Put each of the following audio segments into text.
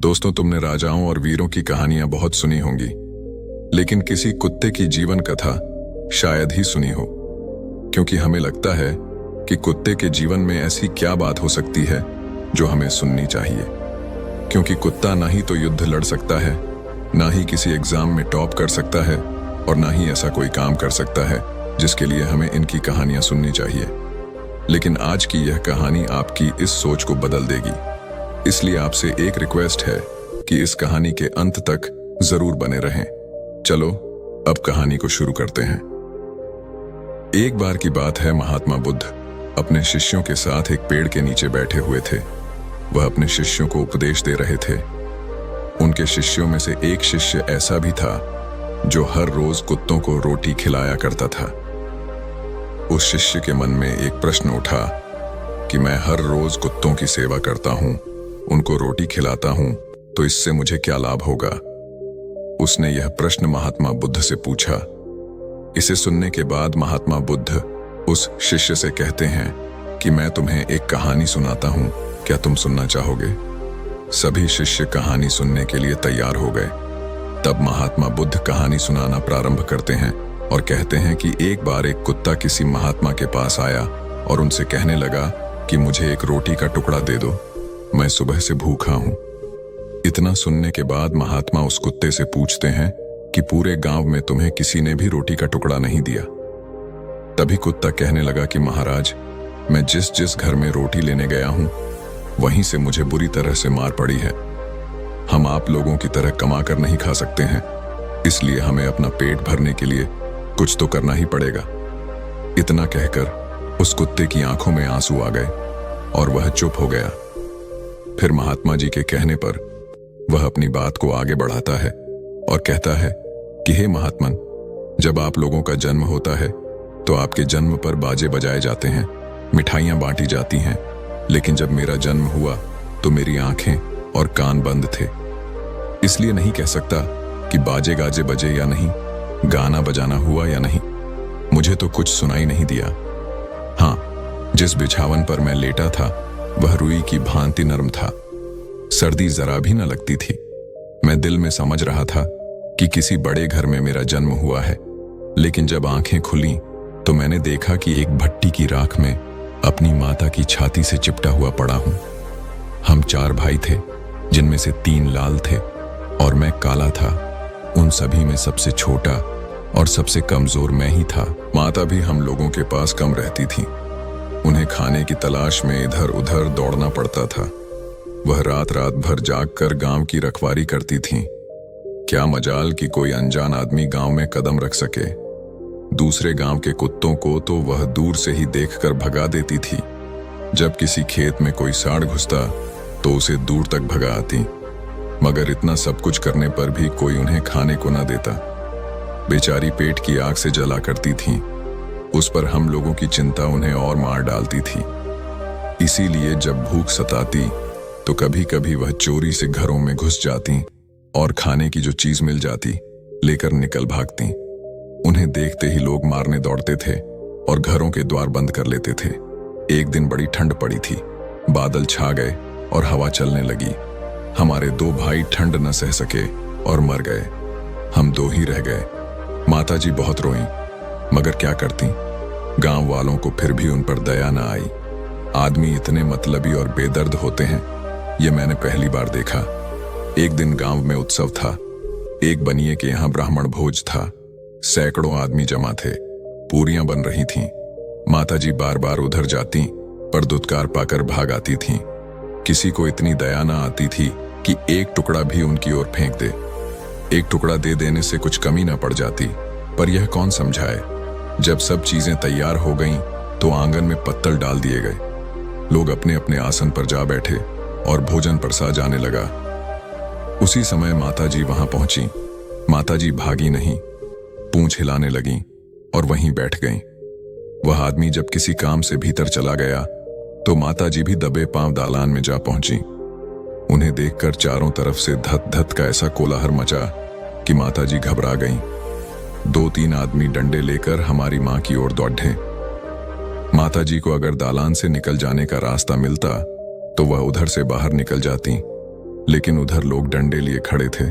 दोस्तों, तुमने राजाओं और वीरों की कहानियां बहुत सुनी होंगी, लेकिन किसी कुत्ते की जीवन कथा शायद ही सुनी हो। क्योंकि हमें लगता है कि कुत्ते के जीवन में ऐसी क्या बात हो सकती है जो हमें सुननी चाहिए। क्योंकि कुत्ता ना ही तो युद्ध लड़ सकता है, ना ही किसी एग्जाम में टॉप कर सकता है, और ना ही ऐसा कोई काम कर सकता है जिसके लिए हमें इनकी कहानियां सुननी चाहिए। लेकिन आज की यह कहानी आपकी इस सोच को बदल देगी। इसलिए आपसे एक रिक्वेस्ट है कि इस कहानी के अंत तक जरूर बने रहें। चलो अब कहानी को शुरू करते हैं। एक बार की बात है, महात्मा बुद्ध अपने शिष्यों के साथ एक पेड़ के नीचे बैठे हुए थे। वह अपने शिष्यों को उपदेश दे रहे थे। उनके शिष्यों में से एक शिष्य ऐसा भी था जो हर रोज कुत्तों को रोटी खिलाया करता था। उस शिष्य के मन में एक प्रश्न उठा कि मैं हर रोज कुत्तों की सेवा करता हूं, उनको रोटी खिलाता हूं, तो इससे मुझे क्या लाभ होगा। उसने यह प्रश्न महात्मा बुद्ध से पूछा। इसे सुनने के बाद महात्मा बुद्ध उस शिष्य से कहते हैं कि मैं तुम्हें एक कहानी सुनाता हूं, क्या तुम सुनना चाहोगे। सभी शिष्य कहानी सुनने के लिए तैयार हो गए। तब महात्मा बुद्ध कहानी सुनाना प्रारंभ करते हैं और कहते हैं कि एक बार एक कुत्ता किसी महात्मा के पास आया और उनसे कहने लगा कि मुझे एक रोटी का टुकड़ा दे दो, मैं सुबह से भूखा हूं। इतना सुनने के बाद महात्मा उस कुत्ते से पूछते हैं कि पूरे गांव में तुम्हें किसी ने भी रोटी का टुकड़ा नहीं दिया। तभी कुत्ता कहने लगा कि महाराज, मैं जिस जिस घर में रोटी लेने गया हूं, वहीं से मुझे बुरी तरह से मार पड़ी है। हम आप लोगों की तरह कमा कर नहीं खा सकते हैं, इसलिए हमें अपना पेट भरने के लिए कुछ तो करना ही पड़ेगा। इतना कहकर उस कुत्ते की आंखों में आंसू आ गए और वह चुप हो गया। फिर महात्मा जी के कहने पर वह अपनी बात को आगे बढ़ाता है और कहता है कि हे महात्मन, जब आप लोगों का जन्म होता है तो आपके जन्म पर बाजे बजाए जाते हैं, मिठाइयां बांटी जाती हैं, लेकिन जब मेरा जन्म हुआ तो मेरी आंखें और कान बंद थे। इसलिए नहीं कह सकता कि बाजे गाजे बजे या नहीं, गाना बजाना हुआ या नहीं। मुझे तो कुछ सुनाई नहीं दिया। हाँ, जिस बिछावन पर मैं लेटा था वह रुई की भांति नरम था। सर्दी जरा भी न लगती थी। मैं दिल में समझ रहा था कि किसी बड़े घर में मेरा जन्म हुआ है, लेकिन जब आंखें खुली तो मैंने देखा कि एक भट्टी की राख में अपनी माता की छाती से चिपटा हुआ पड़ा हूं। हम 4 भाई थे, जिनमें से 3 लाल थे और मैं काला था। उन सभी में सबसे छोटा और सबसे कमजोर मैं ही था। माता भी हम लोगों के पास कम रहती थी। उन्हें खाने की तलाश में इधर उधर दौड़ना पड़ता था। वह रात रात भर जागकर गांव की रखवारी करती थीं। क्या मजाल कि कोई अनजान आदमी गांव में कदम रख सके। दूसरे गांव के कुत्तों को तो वह दूर से ही देखकर भगा देती थी। जब किसी खेत में कोई सांड घुसता तो उसे दूर तक भगा आती। मगर इतना सब कुछ करने पर भी कोई उन्हें खाने को न देता। बेचारी पेट की आग से जला करती थीं। उस पर हम लोगों की चिंता उन्हें और मार डालती थी। इसीलिए जब भूख सताती तो कभी कभी वह चोरी से घरों में घुस जाती और खाने की जो चीज मिल जाती लेकर निकल भागती। उन्हें देखते ही लोग मारने दौड़ते थे और घरों के द्वार बंद कर लेते थे। एक दिन बड़ी ठंड पड़ी थी। बादल छा गए और हवा चलने लगी। हमारे 2 भाई ठंड न सह सके और मर गए। हम 2 ही रह गए। माताजी बहुत रोईं, मगर क्या करती। गांव वालों को फिर भी उन पर दया न आई। आदमी इतने मतलबी और बेदर्द होते हैं, ये मैंने पहली बार देखा। एक दिन गांव में उत्सव था। एक बनिए के यहाँ ब्राह्मण भोज था। सैकड़ों आदमी जमा थे। पूरियां बन रही थीं। माताजी बार बार उधर जाती पर दुत्कार पाकर भाग आती थीं। किसी को इतनी दया न आती थी कि एक टुकड़ा भी उनकी ओर फेंक दे। एक टुकड़ा दे देने से कुछ कमी न पड़ जाती, पर यह कौन समझाए। जब सब चीजें तैयार हो गईं तो आंगन में पत्तल डाल दिए गए। लोग अपने अपने आसन पर जा बैठे और भोजन परसा जाने लगा। उसी समय माताजी वहां पहुंची। माताजी भागी नहीं, पूंछ हिलाने लगीं और वहीं बैठ गईं। वह आदमी जब किसी काम से भीतर चला गया तो माताजी भी दबे पांव दालान में जा पहुंची। उन्हें देखकर चारों तरफ से धत धत का ऐसा कोलाहल मचा कि माताजी घबरा गईं। 2-3 आदमी डंडे लेकर हमारी मां की ओर दौड़े। माताजी को अगर दालान से निकल जाने का रास्ता मिलता तो वह उधर से बाहर निकल जाती, लेकिन उधर लोग डंडे लिए खड़े थे,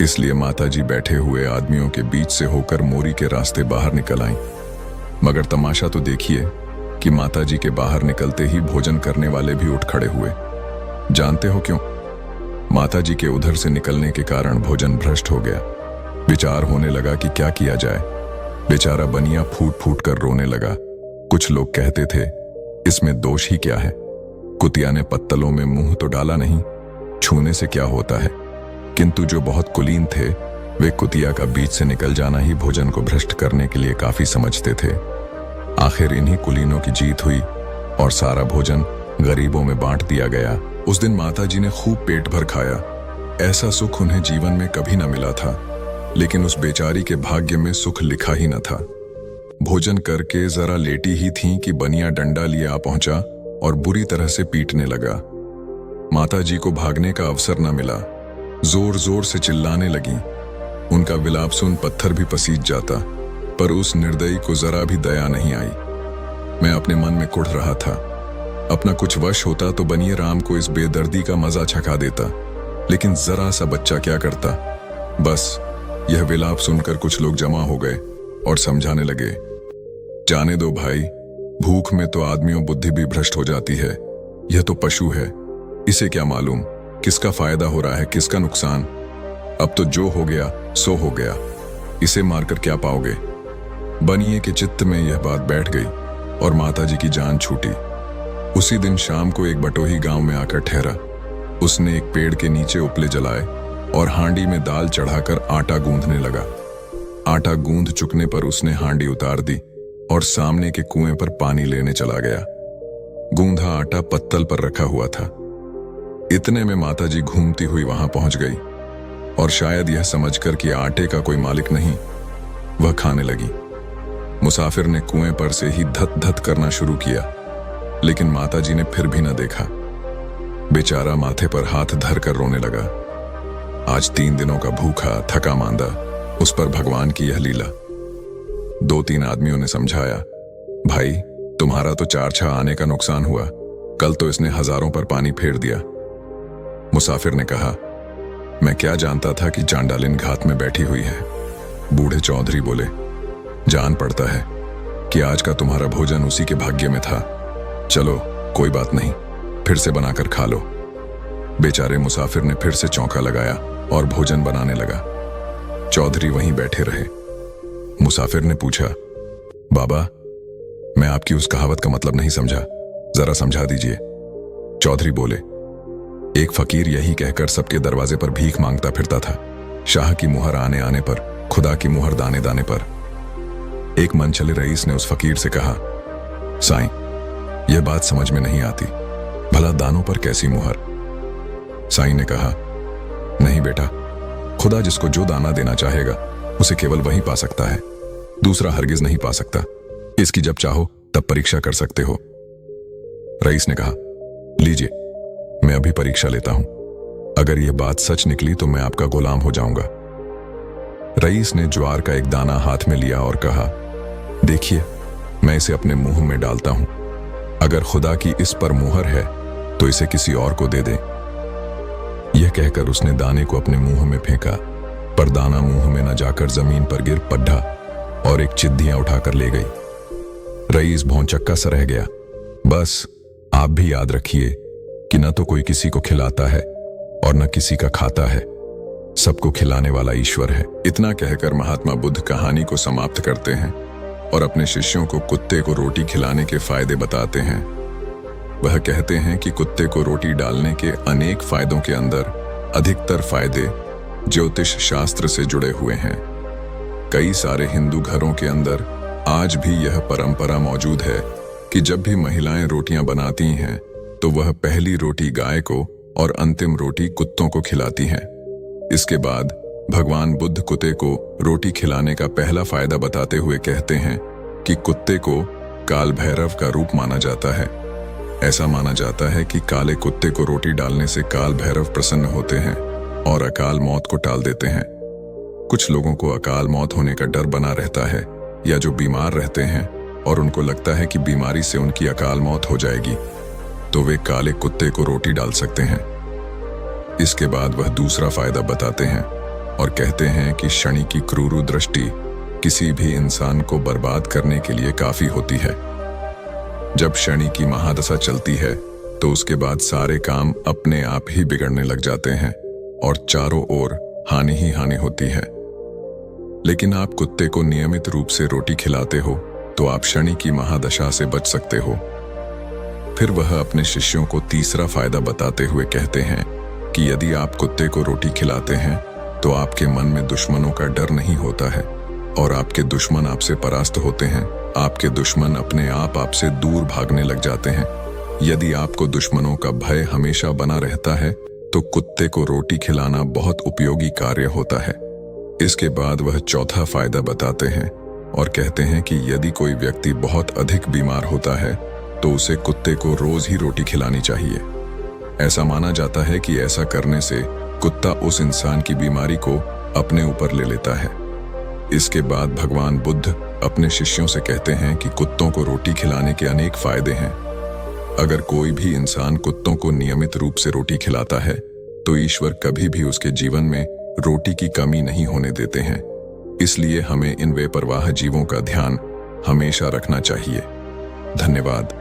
इसलिए माताजी बैठे हुए आदमियों के बीच से होकर मोरी के रास्ते बाहर निकल आईं। मगर तमाशा तो देखिए कि माताजी के बाहर निकलते ही भोजन करने वाले भी उठ खड़े हुए। जानते हो क्यों? माताजी के उधर से निकलने के कारण भोजन भ्रष्ट हो गया। विचार होने लगा कि क्या किया जाए। बेचारा बनिया फूट फूट कर रोने लगा। कुछ लोग कहते थे, इसमें दोष ही क्या है, कुतिया ने पत्तलों में मुंह तो डाला नहीं, छूने से क्या होता है। किंतु जो बहुत कुलीन थे, वे कुतिया का बीच से निकल जाना ही भोजन को भ्रष्ट करने के लिए काफी समझते थे। आखिर इन्हीं कुलीनों की जीत हुई और सारा भोजन गरीबों में बांट दिया गया। उस दिन माताजी ने खूब पेट भर खाया। ऐसा सुख उन्हें जीवन में कभी न मिला था, लेकिन उस बेचारी के भाग्य में सुख लिखा ही न था। भोजन करके जरा लेटी ही थीं कि बनिया डंडा लिए आ पहुंचा और बुरी तरह से पीटने लगा। माताजी को भागने का अवसर न मिला, जोर जोर से चिल्लाने लगी। उनका विलाप सुन पत्थर भी पसीज जाता, पर उस निर्दयी को जरा भी दया नहीं आई। मैं अपने मन में कुढ़ रहा था, अपना कुछ वश होता तो बनिए राम को इस बेदर्दी का मजा छका देता, लेकिन जरा सा बच्चा क्या करता। बस यह विलाप सुनकर कुछ लोग जमा हो गए और समझाने लगे, जाने दो भाई, भूख में तो आदमियों बुद्धि भी भ्रष्ट हो जाती है। यह तो पशु है, इसे क्या मालूम किसका फायदा हो रहा है किसका नुकसान। अब तो जो हो गया सो हो गया, इसे मारकर क्या पाओगे। बनिए के चित्त में यह बात बैठ गई और माताजी की जान छूटी। उसी दिन शाम को एक बटोही गांव में आकर ठहरा। उसने एक पेड़ के नीचे उपले जलाए और हांडी में दाल चढ़ाकर आटा गूंथने लगा। आटा गूंथ चुकने पर उसने हांडी उतार दी और सामने के कुएं पर पानी लेने चला गया। गूंधा आटा पत्तल पर रखा हुआ था। इतने में माताजी घूमती हुई वहां पहुंच गई और शायद यह समझकर कि आटे का कोई मालिक नहीं, वह खाने लगी। मुसाफिर ने कुएं पर से ही धत धत करना शुरू किया, लेकिन माताजी ने फिर भी न देखा। बेचारा माथे पर हाथ धर कर रोने लगा। आज 3 दिनों का भूखा थका मांदा, उस पर भगवान की यह लीला। 2-3 आदमियों ने समझाया, भाई तुम्हारा तो 4-6 आने का नुकसान हुआ, कल तो इसने हजारों पर पानी फेर दिया। मुसाफिर ने कहा, मैं क्या जानता था कि चांडालिन घात में बैठी हुई है। बूढ़े चौधरी बोले, जान पड़ता है कि आज का तुम्हारा भोजन उसी के भाग्य में था। चलो कोई बात नहीं, फिर से बनाकर खा लो। बेचारे मुसाफिर ने फिर से चौंका लगाया और भोजन बनाने लगा। चौधरी वहीं बैठे रहे। मुसाफिर ने पूछा, बाबा मैं आपकी उस कहावत का मतलब नहीं समझा, जरा समझा दीजिए। चौधरी बोले, एक फकीर यही कहकर सबके दरवाजे पर भीख मांगता फिरता था। शाह की मुहर आने आने पर, खुदा की मुहर दाने दाने पर। एक मनचले रईस ने उस फकीर से कहा, साईं यह बात समझ में नहीं आती, भला दानों पर कैसी मुहर। साईं ने कहा, नहीं बेटा, खुदा जिसको जो दाना देना चाहेगा उसे केवल वही पा सकता है, दूसरा हरगिज नहीं पा सकता। इसकी जब चाहो तब परीक्षा कर सकते हो। रईस ने कहा, लीजिए मैं अभी परीक्षा लेता हूं, अगर यह बात सच निकली तो मैं आपका गुलाम हो जाऊंगा। रईस ने ज्वार का एक दाना हाथ में लिया और कहा, देखिए मैं इसे अपने मुंह में डालता हूं, अगर खुदा की इस पर मुहर है तो इसे किसी और को दे दे। यह कहकर उसने दाने को अपने मुंह में फेंका, पर दाना मुंह में न जाकर जमीन पर गिर पड्ढा और एक चिद्धियां उठाकर ले गई। रईस भौंचक्का सा रह गया। बस आप भी याद रखिए कि न तो कोई किसी को खिलाता है और न किसी का खाता है, सबको खिलाने वाला ईश्वर है। इतना कहकर महात्मा बुद्ध कहानी को समाप्त करते हैं और अपने शिष्यों को कुत्ते को रोटी खिलाने के फायदे बताते हैं। वह कहते हैं कि कुत्ते को रोटी डालने के अनेक फायदों के अंदर अधिकतर फायदे ज्योतिष शास्त्र से जुड़े हुए हैं। कई सारे हिंदू घरों के अंदर आज भी यह परंपरा मौजूद है कि जब भी महिलाएं रोटियां बनाती हैं तो वह पहली रोटी गाय को और अंतिम रोटी कुत्तों को खिलाती हैं। इसके बाद भगवान बुद्ध कुत्ते को रोटी खिलाने का पहला फायदा बताते हुए कहते हैं कि कुत्ते को काल भैरव का रूप माना जाता है। ऐसा माना जाता है कि काले कुत्ते को रोटी डालने से काल भैरव प्रसन्न होते हैं और अकाल मौत को टाल देते हैं। कुछ लोगों को अकाल मौत होने का डर बना रहता है, या जो बीमार रहते हैं और उनको लगता है कि बीमारी से उनकी अकाल मौत हो जाएगी, तो वे काले कुत्ते को रोटी डाल सकते हैं। इसके बाद वह दूसरा फायदा बताते हैं और कहते हैं कि शनि की क्रूर दृष्टि किसी भी इंसान को बर्बाद करने के लिए काफी होती है। जब शनि की महादशा चलती है तो उसके बाद सारे काम अपने आप ही बिगड़ने लग जाते हैं और चारों ओर हानि ही हानि होती है। लेकिन आप कुत्ते को नियमित रूप से रोटी खिलाते हो तो आप शनि की महादशा से बच सकते हो। फिर वह अपने शिष्यों को तीसरा फायदा बताते हुए कहते हैं कि यदि आप कुत्ते को रोटी खिलाते हैं तो आपके मन में दुश्मनों का डर नहीं होता है और आपके दुश्मन आपसे परास्त होते हैं। आपके दुश्मन अपने आप आपसे दूर भागने लग जाते हैं। यदि आपको दुश्मनों का भय हमेशा बना रहता है तो कुत्ते को रोटी खिलाना बहुत उपयोगी कार्य होता है। इसके बाद वह चौथा फायदा बताते हैं और कहते हैं कि यदि कोई व्यक्ति बहुत अधिक बीमार होता है तो उसे कुत्ते को रोज ही रोटी खिलानी चाहिए। ऐसा माना जाता है कि ऐसा करने से कुत्ता उस इंसान की बीमारी को अपने ऊपर ले लेता है। इसके बाद भगवान बुद्ध अपने शिष्यों से कहते हैं कि कुत्तों को रोटी खिलाने के अनेक फायदे हैं। अगर कोई भी इंसान कुत्तों को नियमित रूप से रोटी खिलाता है तो ईश्वर कभी भी उसके जीवन में रोटी की कमी नहीं होने देते हैं। इसलिए हमें इन बेपरवाह जीवों का ध्यान हमेशा रखना चाहिए। धन्यवाद।